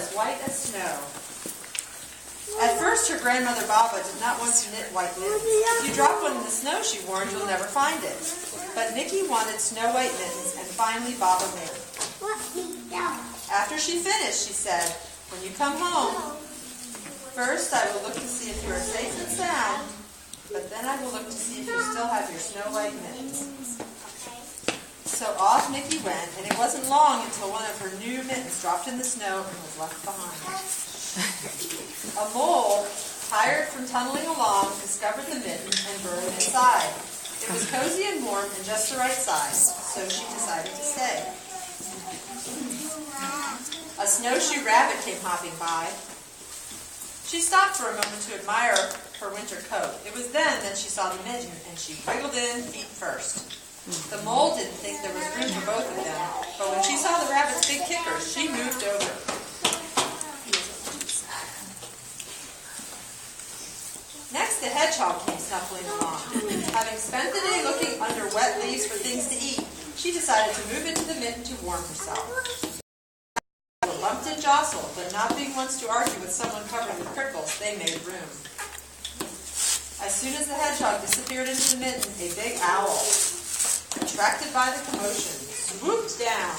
as white as snow. At first, her grandmother Baba did not want to knit white mittens. If you drop one in the snow she warned, you'll never find it. But Nikki wanted snow-white mittens, and finally Baba made them. After she finished, she said, "When you come home, first I will look to see if you are safe and sound, but then I will look to see if you still have your snow-white mittens." So off Nikki went, and it wasn't long until one of her new mittens dropped in the snow and was left behind. A mole, tired from tunneling along, discovered the mitten and burrowed inside. It was cozy and warm and just the right size, so she decided to stay. A snowshoe rabbit came hopping by. She stopped for a moment to admire her winter coat. It was then that she saw the mitten, and she wriggled in feet first. The mole didn't think there was room for both of them, but when she saw the rabbit's big kickers, she moved over. Next, the hedgehog came snuffling along. Having spent the day looking under wet leaves for things to eat, she decided to move into the mitten to warm herself. They were bumped and jostled, but not being ones to argue with someone covered with prickles, they made room. As soon as the hedgehog disappeared into the mitten, a big owl, attracted by the commotion, swooped down.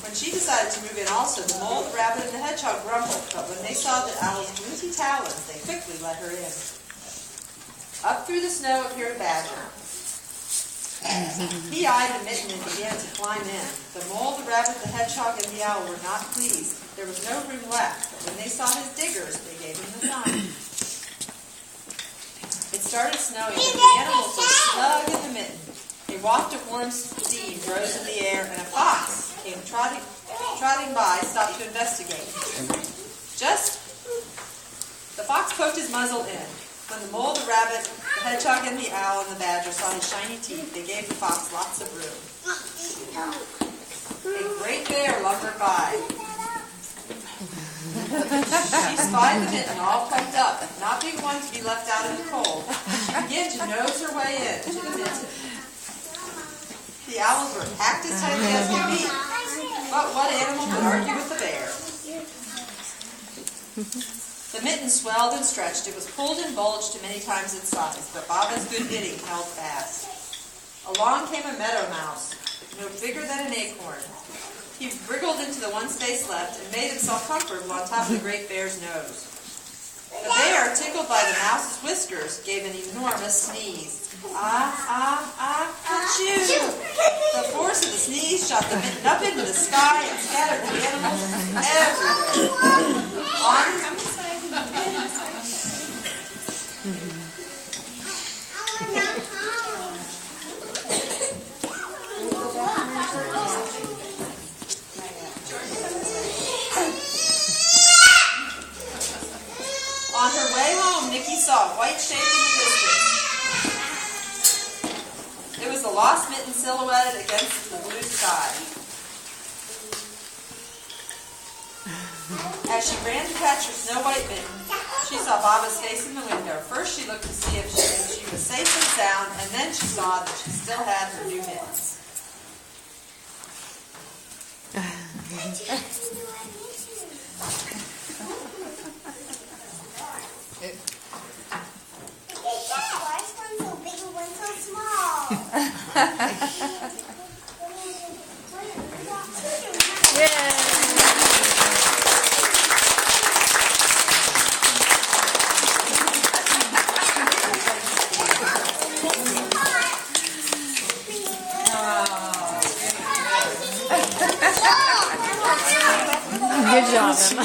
When she decided to move in also, the mole, the rabbit, and the hedgehog grumbled, but when they saw the owl's glinty talons, they quickly let her in. Up through the snow appeared a badger. He eyed the mitten and began to climb in. The mole, the rabbit, the hedgehog, and the owl were not pleased. There was no room left, but when they saw his diggers, they gave him the thumb. It started snowing, but the animals were snug in the mitten. A waft of warm steam rose in the air, and a fox came trotting by, stopped to investigate. The fox poked his muzzle in. When the mole, the rabbit, the hedgehog, and the owl, and the badger saw his shiny teeth, they gave the fox lots of room. A great bear lumbered by. She spied the mitten all puffed up, not being one to be left out in the cold. She began to nose her way in to the mitten. The owls were packed as tightly as could be, but what animal could argue with the bear? The mitten swelled and stretched. It was pulled and bulged to many times its size, but Baba's good knitting held fast. Along came a meadow mouse, no bigger than an acorn. He wriggled into the one space left and made himself comfortable on top of the great bear's nose. The bear, tickled by the mouse's whiskers, gave an enormous sneeze. Achoo! The force of the sneeze shot the mitten up into the sky and scattered the animals everywhere. On her way home, Nikki saw a white shape in the distance. It was the lost mitten silhouetted against the blue sky. As she ran to catch her snow-white mitten, she saw Baba's face in the window. First she looked to see if she was safe and sound, and then she saw that she still had her new mittens. Good job, Emma.